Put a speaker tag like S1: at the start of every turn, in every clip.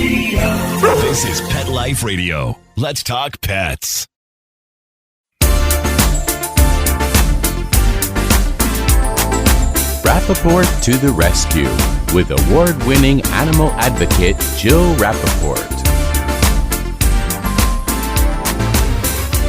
S1: This is Pet Life Radio. Let's talk pets.
S2: Rappaport to the rescue with award-winning animal advocate Jill Rappaport.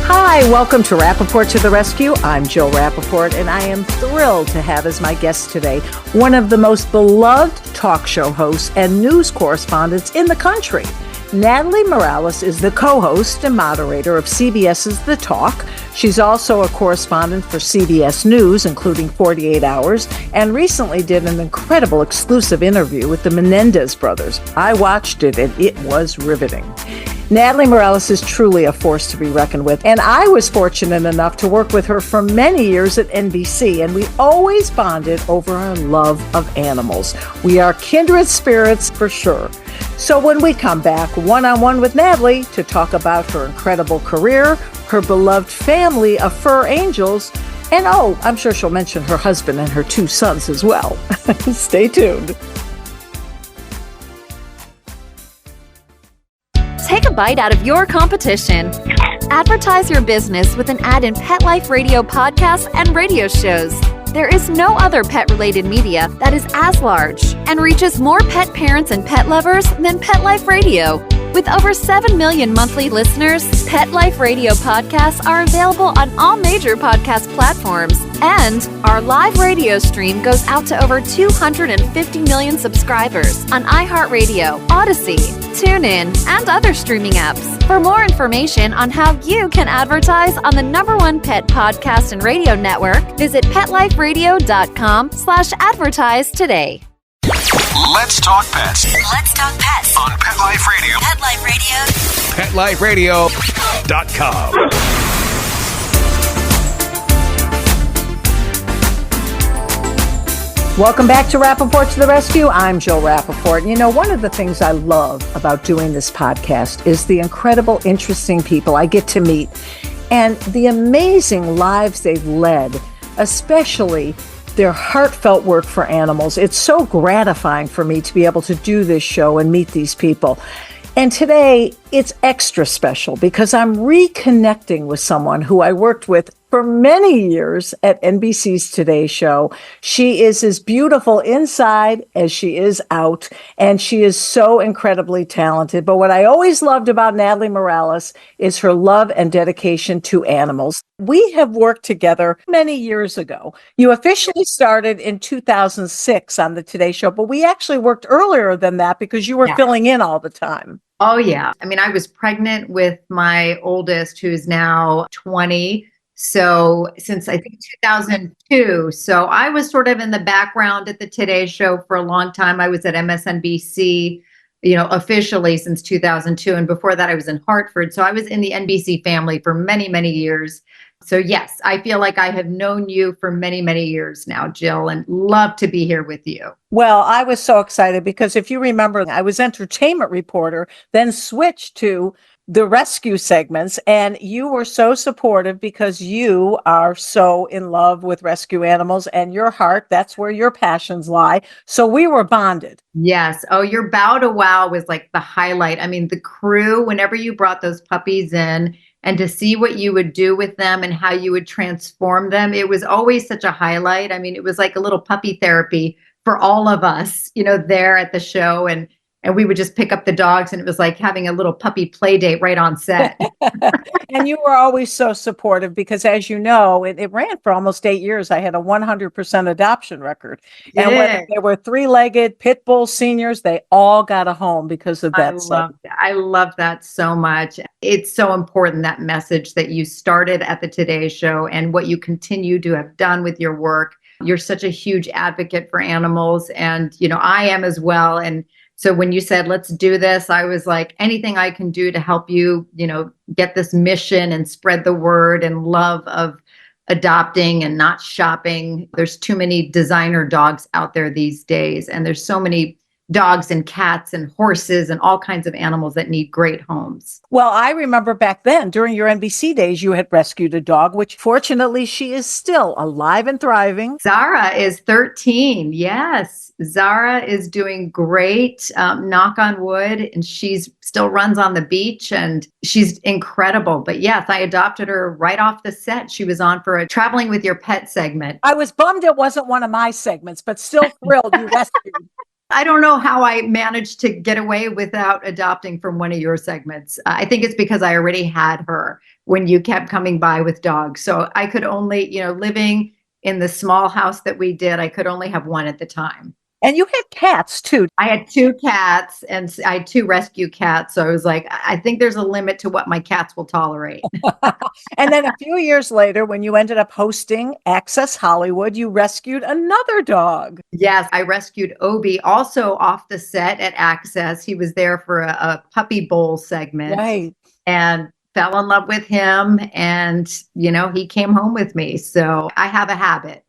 S3: Hi, welcome to Rappaport to the Rescue. I'm Jill Rappaport, and I am thrilled to have as my guest today one of the most beloved talk show hosts and news correspondents in the country. Natalie Morales is the co-host and moderator of CBS's The Talk. She's also a correspondent for CBS News, including 48 Hours, and recently did an incredible exclusive interview with the Menendez brothers. I watched it, and it was riveting. Natalie Morales is truly a force to be reckoned with, and I was fortunate enough to work with her for many years at NBC, and we always bonded over our love of animals. We are kindred spirits for sure. So when we come back one-on-one with Natalie to talk about her incredible career, her beloved family of fur angels, and I'm sure she'll mention her husband and her 2 sons as well. Stay tuned.
S4: Take a bite out of your competition. Advertise your business with an ad in Pet Life Radio podcasts and radio shows. There is no other pet-related media that is as large and reaches more pet parents and pet lovers than Pet Life Radio. With over 7 million monthly listeners, Pet Life Radio podcasts are available on all major podcast platforms. And our live radio stream goes out to over 250 million subscribers on iHeartRadio, Odyssey, TuneIn, and other streaming apps. For more information on how you can advertise on the #1 pet podcast and radio network, visit PetLifeRadio.com/advertise today.
S1: Let's talk pets.
S5: Let's talk pets
S1: On Pet Life Radio.
S5: Pet Life Radio.
S1: PetLifeRadio.com.
S3: Welcome back to Rappaport to the Rescue. I'm Jill Rappaport. And you know, one of the things I love about doing this podcast is the incredible, interesting people I get to meet and the amazing lives they've led, especially their heartfelt work for animals. It's so gratifying for me to be able to do this show and meet these people. And today, it's extra special because I'm reconnecting with someone who I worked with for many years at NBC's Today Show. She is as beautiful inside as she is out, and she is so incredibly talented. But what I always loved about Natalie Morales is her love and dedication to animals. We have worked together many years ago. You officially started in 2006 on the Today Show, but we actually worked earlier than that because you were filling in all the time.
S6: Oh, yeah. I mean, I was pregnant with my oldest, who's now 20. So since I think 2002. So I was sort of in the background at the Today Show for a long time. I was at MSNBC, officially since 2002. And before that, I was in Hartford. So I was in the NBC family for many, many years. So yes, I feel like I have known you for many, many years now, Jill, and love to be here with you.
S3: Well, I was so excited because if you remember, I was entertainment reporter, then switched to the rescue segments, and you were so supportive because you are so in love with rescue animals and your heart, that's where your passions lie. So we were bonded.
S6: Yes. Oh, your bow to wow was like the highlight. I mean, the crew, whenever you brought those puppies in, and to see what you would do with them and how you would transform them, it was always such a highlight. I mean, it was like a little puppy therapy for all of us, there at the show. And we would just pick up the dogs, and it was like having a little puppy play date right on set.
S3: And you were always so supportive because, as you know, it ran for almost 8 years. I had a 100% adoption record. And whether they were 3-legged, pit bull seniors, they all got a home because of that.
S6: I love that so much. It's so important, that message that you started at the Today Show and what you continue to have done with your work. You're such a huge advocate for animals, and, I am as well. And so when you said, let's do this, I was like, anything I can do to help you, get this mission and spread the word and love of adopting and not shopping. There's too many designer dogs out there these days. And there's so many dogs and cats and horses and all kinds of animals that need great homes.
S3: Well, I remember back then during your NBC days, you had rescued a dog, which fortunately she is still alive and thriving.
S6: Zara is 13. Yes, Zara is doing great. Knock on wood. And she's still runs on the beach and she's incredible. But yes, I adopted her right off the set. She was on for a Traveling with Your Pet segment.
S3: I was bummed it wasn't one of my segments, but still thrilled you rescued.
S6: I don't know how I managed to get away without adopting from one of your segments. I think it's because I already had her when you kept coming by with dogs. So I could only, living in the small house that we did, I could only have one at the time.
S3: And you had cats too.
S6: I had 2 cats and I had 2 rescue cats. So I was like, I think there's a limit to what my cats will tolerate.
S3: And then a few years later, when you ended up hosting Access Hollywood, you rescued another dog.
S6: Yes, I rescued Obi also off the set at Access. He was there for a puppy bowl segment.
S3: Right.
S6: And fell in love with him and he came home with me, so I have a habit.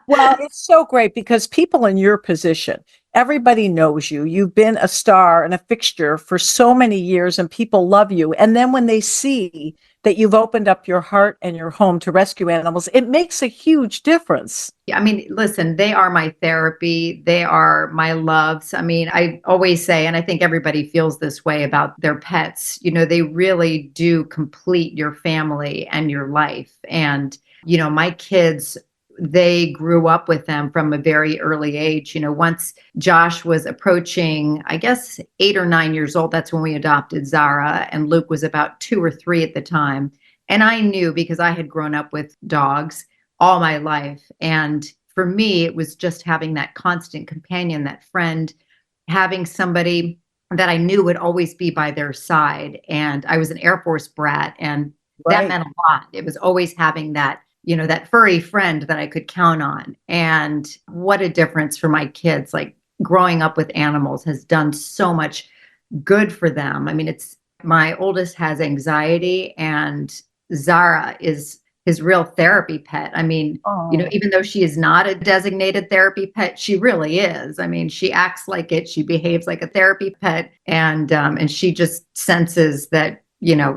S3: Well, it's so great because people in your position, everybody knows you. You've been a star and a fixture for so many years and people love you. And then when they see that you've opened up your heart and your home to rescue animals, it makes a huge difference.
S6: I mean, listen, they are my therapy. They are my loves. I mean, I always say, and I think everybody feels this way about their pets, they really do complete your family and your life. And, my kids, they grew up with them from a very early age. Once Josh was approaching, I guess, 8 or 9 years old, that's when we adopted Zara, and Luke was about 2 or 3 at the time. And I knew because I had grown up with dogs all my life. And for me, it was just having that constant companion, that friend, having somebody that I knew would always be by their side. And I was an Air Force brat, and that meant a lot. It was always having that that furry friend that I could count on. And what a difference for my kids. Like, growing up with animals has done so much good for them. I mean, my oldest has anxiety, and Zara is his real therapy pet. I mean, even though she is not a designated therapy pet, she really is. I mean, she acts like it. She behaves like a therapy pet, and she just senses that,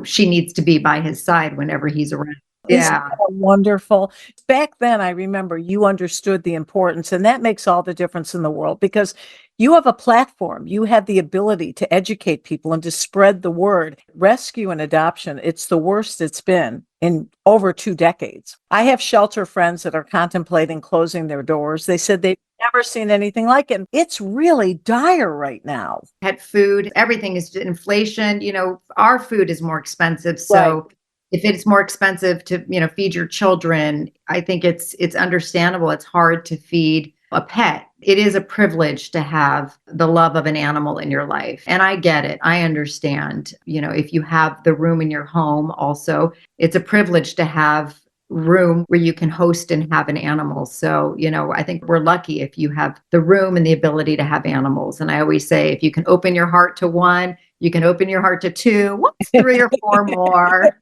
S6: she needs to be by his side whenever he's around. Yeah.
S3: Wonderful. Back then, I remember you understood the importance, and that makes all the difference in the world because you have a platform. You have the ability to educate people and to spread the word. Rescue and adoption, it's the worst it's been in over 2 decades. I have shelter friends that are contemplating closing their doors. They said they've never seen anything like it. It's really dire right now.
S6: Pet food, everything is inflation. Our food is more expensive. So
S3: right.
S6: If it's more expensive to, feed your children, I think it's understandable. It's hard to feed a pet. It is a privilege to have the love of an animal in your life. And I get it. I understand. If you have the room in your home also, it's a privilege to have room where you can host and have an animal. So, I think we're lucky if you have the room and the ability to have animals. And I always say, if you can open your heart to one, you can open your heart to 2, 3 or 4 more.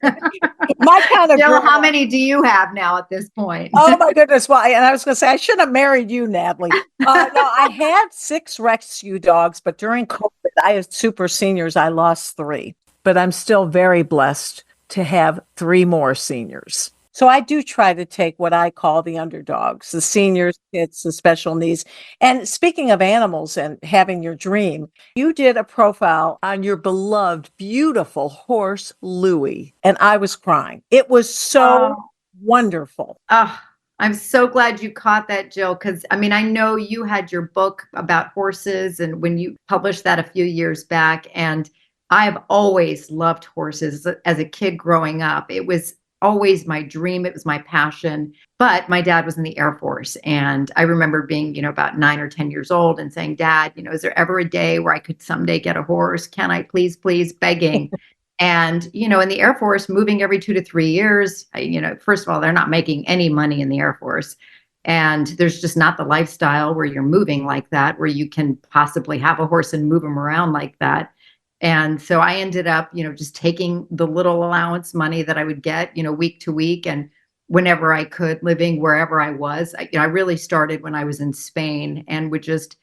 S3: My kind of
S6: Jill,
S3: girl.
S6: how many do you have now at this point?
S3: Oh my goodness. Well, and I was going to say, I should have married you, Natalie. No, I had 6 rescue dogs, but during COVID, I had super seniors. I lost 3, but I'm still very blessed to have 3 more seniors. So I do try to take what I call the underdogs, the seniors, kids, the special needs. And speaking of animals and having your dream, you did a profile on your beloved, beautiful horse, Louie, and I was crying. It was so wonderful.
S6: I'm so glad you caught that, Jill, because I know you had your book about horses and when you published that a few years back, and I have always loved horses as a kid growing up. It was always my dream. It was my passion. But my dad was in the Air Force. And I remember being, about 9 or 10 years old and saying, Dad, is there ever a day where I could someday get a horse? Can I please, begging? And, in the Air Force, moving every 2 to 3 years, first of all, they're not making any money in the Air Force. And there's just not the lifestyle where you're moving like that, where you can possibly have a horse and move them around like that. And so I ended up, just taking the little allowance money that I would get, week to week and whenever I could, living wherever I was. I really started when I was in Spain and would just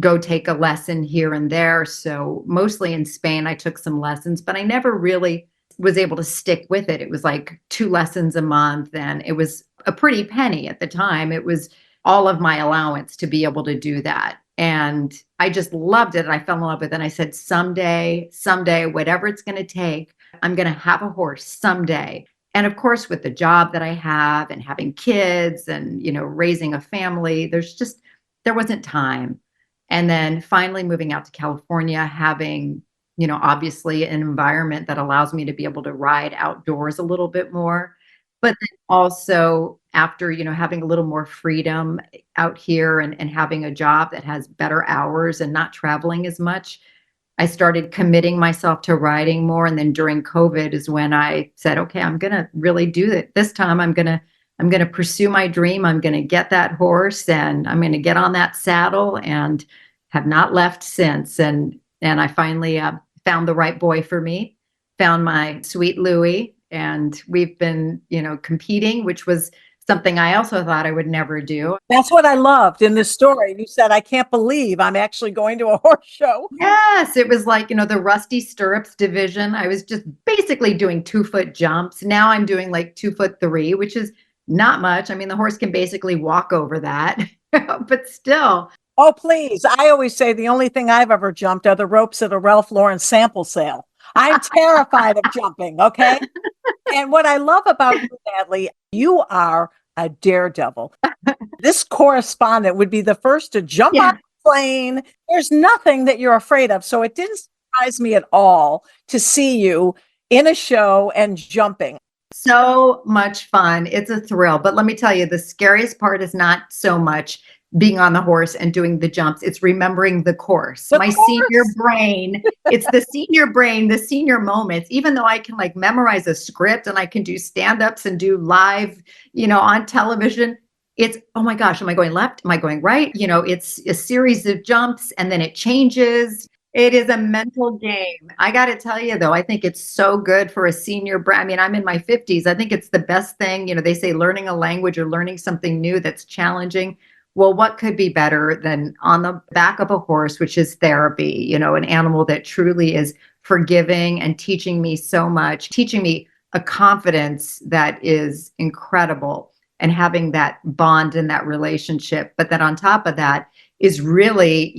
S6: go take a lesson here and there. So mostly in Spain, I took some lessons, but I never really was able to stick with it. It was like 2 lessons a month, and it was a pretty penny at the time. It was all of my allowance to be able to do that. And I just loved it. I fell in love with it. And I said, someday, whatever it's going to take, I'm going to have a horse someday. And of course, with the job that I have and having kids and, raising a family, there wasn't time. And then finally moving out to California, having, obviously an environment that allows me to be able to ride outdoors a little bit more. But then also after, having a little more freedom out here and having a job that has better hours and not traveling as much, I started committing myself to riding more. And then during COVID is when I said, okay, I'm going to really do it. This time I'm going to pursue my dream. I'm going to get that horse and I'm going to get on that saddle, and have not left since. And I finally found the right boy for me, found my sweet Louie, and we've been, competing, which was something I also thought I would never do.
S3: That's what I loved in this story. You said, I can't believe I'm actually going to a horse show.
S6: Yes, it was like, the rusty stirrups division. I was just basically doing 2-foot jumps. Now I'm doing like 2'3", which is not much. I mean, the horse can basically walk over that, but still.
S3: Oh, please. I always say the only thing I've ever jumped are the ropes at a Ralph Lauren sample sale. I'm terrified of jumping. Okay. And what I love about you, Natalie, you are a daredevil. This correspondent would be the first to jump on the plane. There's nothing that you're afraid of. So it didn't surprise me at all to see you in a show and jumping.
S6: So much fun. It's a thrill. But let me tell you, the scariest part is not so much being on the horse and doing the jumps. It's remembering the course. Senior brain. It's the senior brain, the senior moments. Even though I can like memorize a script and I can do stand-ups and do live, on television, it's, oh my gosh, am I going left? Am I going right? It's a series of jumps and then it changes. It is a mental game. I got to tell you, though, I think it's so good for a senior brain. I mean, I'm in my 50s. I think it's the best thing. They say learning a language or learning something new that's challenging. Well, what could be better than on the back of a horse, which is therapy, an animal that truly is forgiving and teaching me so much, teaching me a confidence that is incredible, and having that bond in that relationship. But then on top of that is really,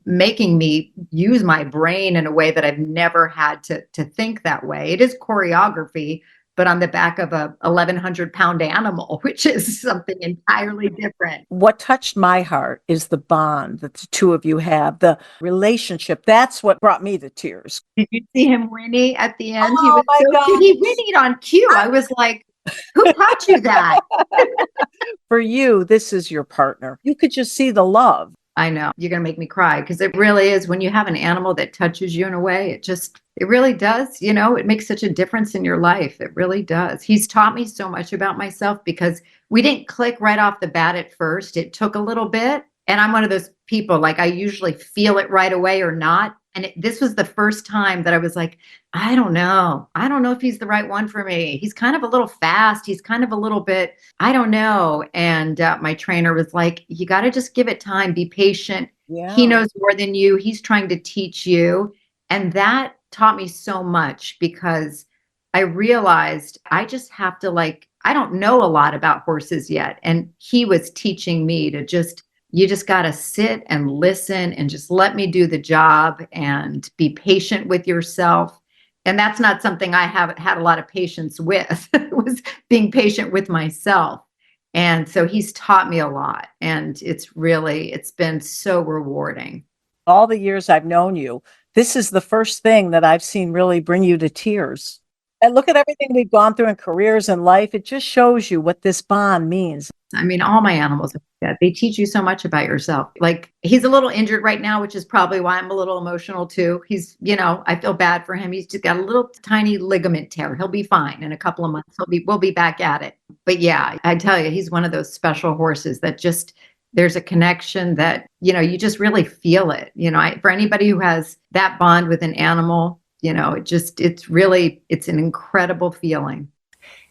S6: making me use my brain in a way that I've never had to think that way. It is choreography, but on the back of a 1,100-pound animal, which is something entirely different.
S3: What touched my heart is the bond that the two of you have, the relationship. That's what brought me to tears.
S6: Did you see him whinny at the end?
S3: Oh, my God.
S6: He whinnied on cue. I was like, who taught you that?
S3: For you, this is your partner. You could just see the love.
S6: I know. You're going to make me cry, because it really is. When you have an animal that touches you in a way, it really does. It makes such a difference in your life. It really does. He's taught me so much about myself, because we didn't click right off the bat at first. It took a little bit. And I'm one of those people, like I usually feel it right away or not. And this was the first time that I was like, I don't know. I don't know if he's the right one for me. He's kind of a little fast. He's kind of a little bit, I don't know. And my trainer was like, you got to just give it time. Be patient. Yeah. He knows more than you. He's trying to teach you. And that taught me so much, because I realized I just have to I don't know a lot about horses yet. And he was teaching me to you just got to sit and listen and just let me do the job and be patient with yourself. And that's not something I haven't had a lot of patience with. It was being patient with myself. And so he's taught me a lot, and it's been so rewarding.
S3: All the years I've known you, this is the first thing that I've seen really bring you to tears. And look at everything we've gone through in careers and life. It just shows you what this bond means.
S6: I mean, all my animals, they teach you so much about yourself. Like, he's a little injured right now, which is probably why I'm a little emotional too. He's, I feel bad for him. He's just got a little tiny ligament tear. He'll be fine in a couple of months. We'll be back at it. But yeah, I tell you, he's one of those special horses that there's a connection that, you just really feel it. For anybody who has that bond with an animal, it's an incredible feeling.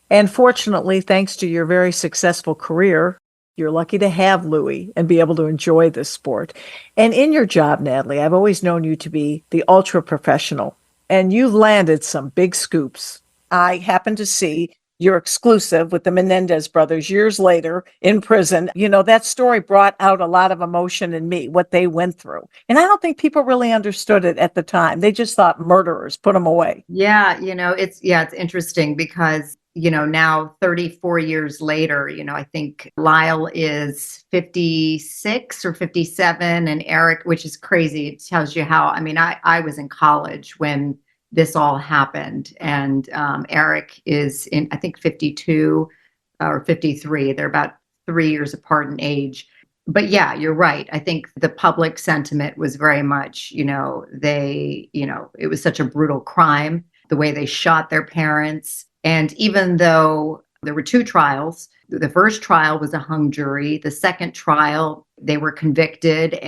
S3: And fortunately, thanks to your very successful career, You're lucky to have Louis and be able to enjoy this sport. And in your job, Natalie, I've always known you to be the ultra professional, and you've landed some big scoops. I happened to see your exclusive with the Menendez brothers years later in prison. That story brought out a lot of emotion in me, what they went through. And I don't think people really understood it at the time. They just thought murderers, put them away.
S6: Yeah, it's interesting because, now 34 years later, I think Lyle is 56 or 57 and Eric, which is crazy. It tells you how, I was in college when this all happened. And Eric is in, I think, 52 or 53. They're about 3 years apart in age. But yeah, you're right. I think the public sentiment was very much, it was such a brutal crime, the way they shot their parents. And even though there were two trials, the first trial was a hung jury. The second trial, they were convicted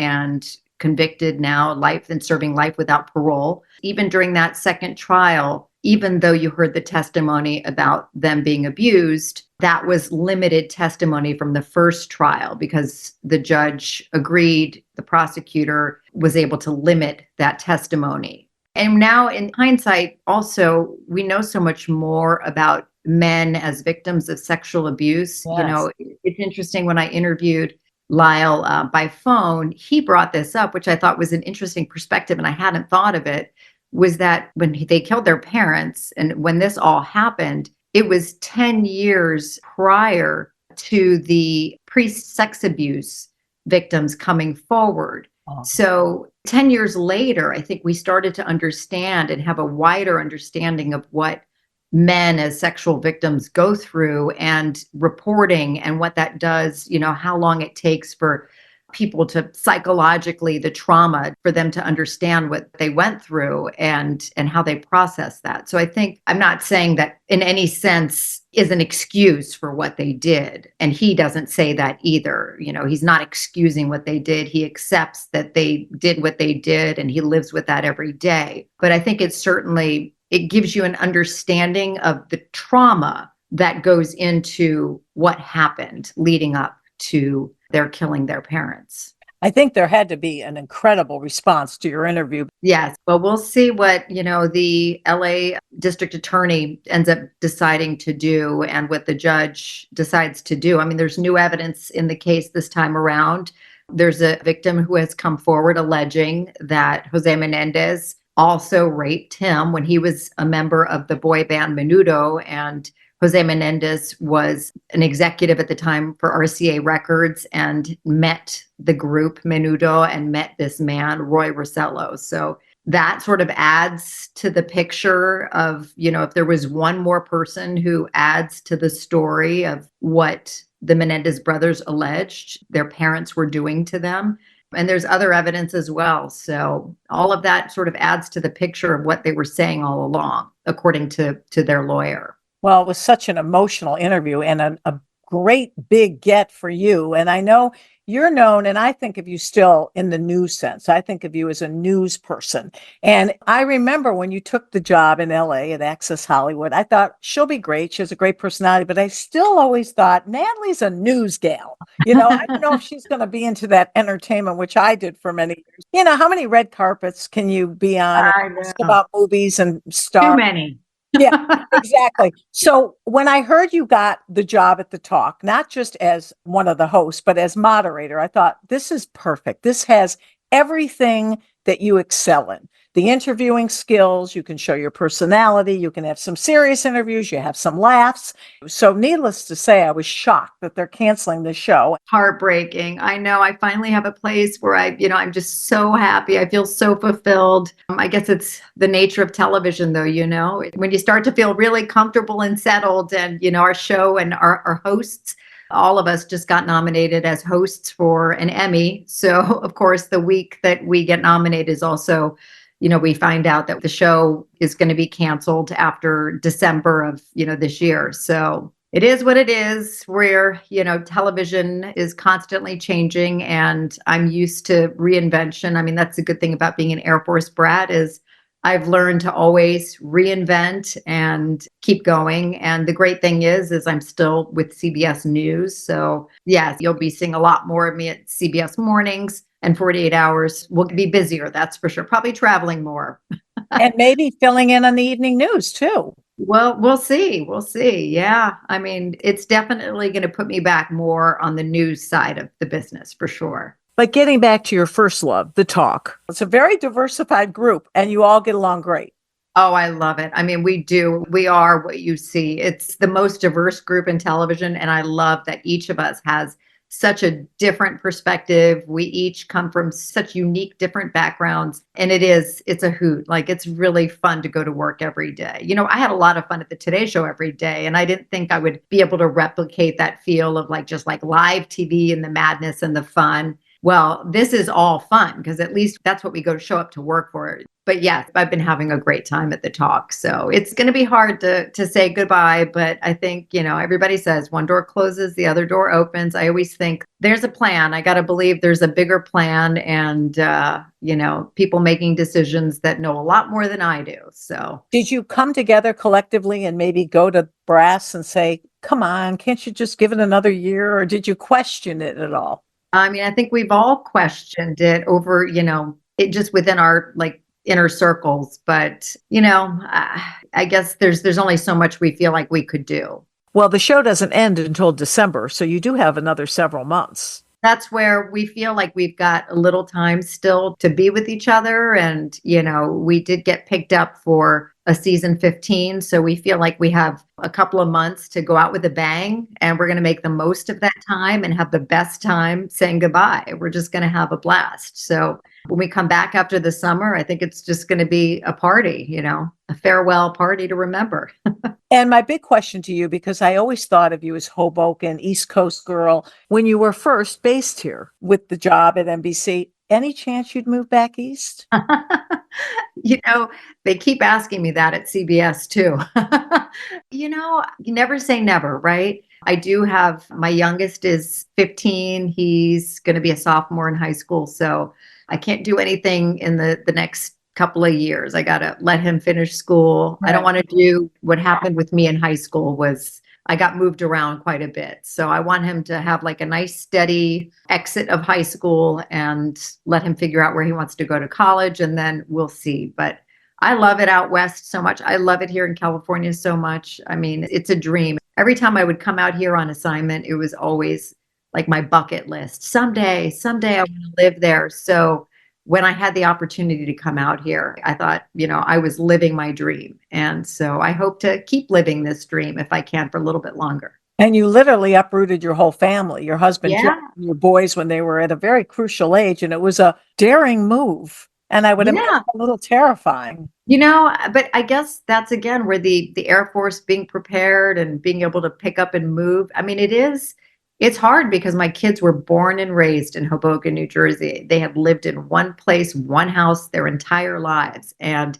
S6: now life and serving life without parole. Even during that second trial, even though you heard the testimony about them being abused, that was limited testimony from the first trial because the judge agreed, the prosecutor was able to limit that testimony. And now in hindsight, also, we know so much more about men as victims of sexual abuse.
S3: Yes.
S6: It's interesting when I interviewed Lyle by phone, he brought this up, which I thought was an interesting perspective, and I hadn't thought of it, was that when they killed their parents and when this all happened, it was 10 years prior to the pre-sex abuse victims coming forward.
S3: Oh.
S6: So 10 years later, I think we started to understand and have a wider understanding of what men as sexual victims go through and reporting and what that does, how long it takes for people to psychologically, the trauma, for them to understand what they went through and how they process that. So I think, I'm not saying that in any sense is an excuse for what they did. And he doesn't say that either. He's not excusing what they did. He accepts that they did what they did and he lives with that every day. But I think it gives you an understanding of the trauma that goes into what happened leading up to their killing their parents.
S3: I think there had to be an incredible response to your interview.
S6: Yes. Well, we'll see what, the LA district attorney ends up deciding to do and what the judge decides to do. There's new evidence in the case this time around. There's a victim who has come forward alleging that Jose Menendez also raped him when he was a member of the boy band Menudo, and Jose Menendez was an executive at the time for RCA Records and met the group Menudo and met this man, Roy Rosello. So that sort of adds to the picture of, if there was one more person who adds to the story of what the Menendez brothers alleged their parents were doing to them. And there's other evidence as well. So all of that sort of adds to the picture of what they were saying all along, according to their lawyer.
S3: Well, it was such an emotional interview and a great big get for you. And I know you're known, and I think of you still in the news sense. I think of you as a news person. And I remember when you took the job in LA at Access Hollywood, I thought she'll be great. She has a great personality, but I still always thought Natalie's a news gal. I don't know if she's going to be into that entertainment, which I did for many years. How many red carpets can you be on and ask about movies and stars?
S6: Too many.
S3: Yeah, exactly. So when I heard you got the job at the Talk, not just as one of the hosts, but as moderator, I thought, this is perfect. This has everything that you excel in. The interviewing skills, you can show your personality, you can have some serious interviews, you have some laughs. So needless to say, I was shocked that they're canceling the show.
S6: Heartbreaking. I know. I finally have a place where I'm just so happy. I feel so fulfilled. I guess it's the nature of television though, when you start to feel really comfortable and settled and, our show and our hosts, all of us just got nominated as hosts for an Emmy. So of course, the week that we get nominated is also, we find out that the show is going to be canceled after December of, this year. So it is what it is, where, television is constantly changing and I'm used to reinvention. That's the good thing about being an Air Force brat is I've learned to always reinvent and keep going. And the great thing is I'm still with CBS News. So yes, you'll be seeing a lot more of me at CBS Mornings, and 48 Hours will be busier. That's for sure. Probably traveling more.
S3: And maybe filling in on the evening news too.
S6: Well, we'll see. We'll see. Yeah. I mean, it's definitely going to put me back more on the news side of the business for sure.
S3: But getting back to your first love, the talk, it's a very diversified group and you all get along great.
S6: Oh, I love it. I mean, we do. We are what you see. It's the most diverse group in television. And I love that each of us has such a different perspective. We each come from such unique, different backgrounds. And it's a hoot. Like, it's really fun to go to work every day. You know, I had a lot of fun at the Today Show every day. And I didn't think I would be able to replicate that feel of like just like live TV and the madness and the fun. Well, this is all fun because at least that's what we go to show up to work for. But yes, I've been having a great time at the talk. So it's going to be hard to say goodbye. But I think, you know, everybody says one door closes, the other door opens. I always think there's a plan. I got to believe there's a bigger plan and, you know, people making decisions that know a lot more than I do. So
S3: did you come together collectively and maybe go to brass and say, come on, can't you just give it another year? Or did you question it at all?
S6: I mean, I think we've all questioned it over, you know, it just within our like inner circles. But, you know, I guess there's only so much we feel like we could do.
S3: Well, the show doesn't end until December, so you do have another several months.
S6: That's where we feel like we've got a little time still to be with each other. And, you know, we did get picked up for a season 15. So we feel like we have a couple of months to go out with a bang, and we're going to make the most of that time and have the best time saying goodbye. We're just going to have a blast. So when we come back after the summer, I think it's just going to be a party, you know, a farewell party to remember.
S3: And my big question to you, because I always thought of you as Hoboken, East Coast girl, when you were first based here with the job at NBC, any chance you'd move back east?
S6: You know, they keep asking me that at CBS too. You know, you never say never, right? I do have, my youngest is 15. He's going to be a sophomore in high school. So I can't do anything in the next couple of years. I got to let him finish school. Right. I don't want to do what happened with me in high school was I got moved around quite a bit. So I want him to have like a nice steady exit of high school and let him figure out where he wants to go to college, and then we'll see. But I love it out west so much. I love it here in California so much. I mean, it's a dream. Every time I would come out here on assignment, it was always like my bucket list. Someday I want to live there. So when I had the opportunity to come out here, I thought, you know, I was living my dream. And so I hope to keep living this dream if I can for a little bit longer.
S3: And you literally uprooted your whole family, your husband,
S6: Yeah.
S3: your boys, when they were at a very crucial age. And it was a daring move. And I would imagine a little terrifying.
S6: You know, but I guess that's again where the Air Force being prepared and being able to pick up and move. I mean, it's hard because my kids were born and raised in Hoboken, New Jersey. They had lived in one place, one house their entire lives. And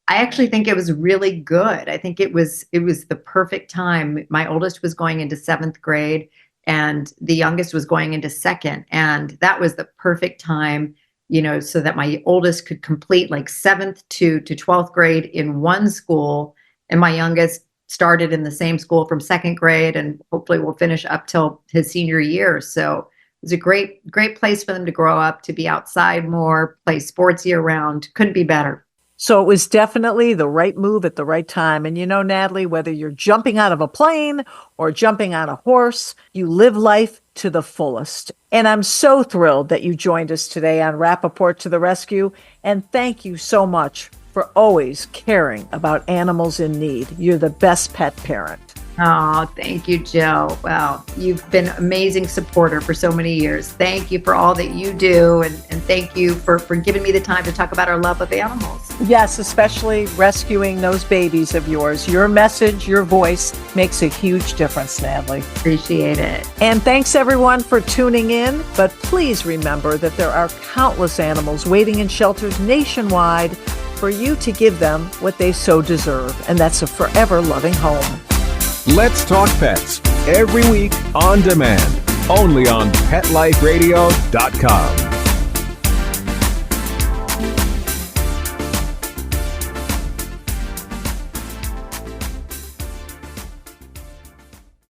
S6: I actually think it was really good. I think it was the perfect time. My oldest was going into 7th grade and the youngest was going into 2nd. And that was the perfect time, you know, so that my oldest could complete like 7th to 12th grade in one school. And my youngest started in the same school from 2nd grade and hopefully will finish up till his senior year. So it was a great place for them to grow up, to be outside more, play sports year round. Couldn't be better.
S3: So it was definitely the right move at the right time. And you know, Natalie, whether you're jumping out of a plane or jumping on a horse, you live life to the fullest. And I'm so thrilled that you joined us today on Rappaport to the Rescue. And thank you so much for always caring about animals in need. You're the best pet parent.
S6: Oh, thank you, Jill. Well, you've been an amazing supporter for so many years. Thank you for all that you do. And thank you for giving me the time to talk about our love of animals.
S3: Yes, especially rescuing those babies of yours. Your message, your voice makes a huge difference, Natalie.
S6: Appreciate it.
S3: And thanks everyone for tuning in. But please remember that there are countless animals waiting in shelters nationwide for you to give them what they so deserve. And that's a forever loving home.
S7: Let's Talk Pets, every week on demand, only on PetLifeRadio.com.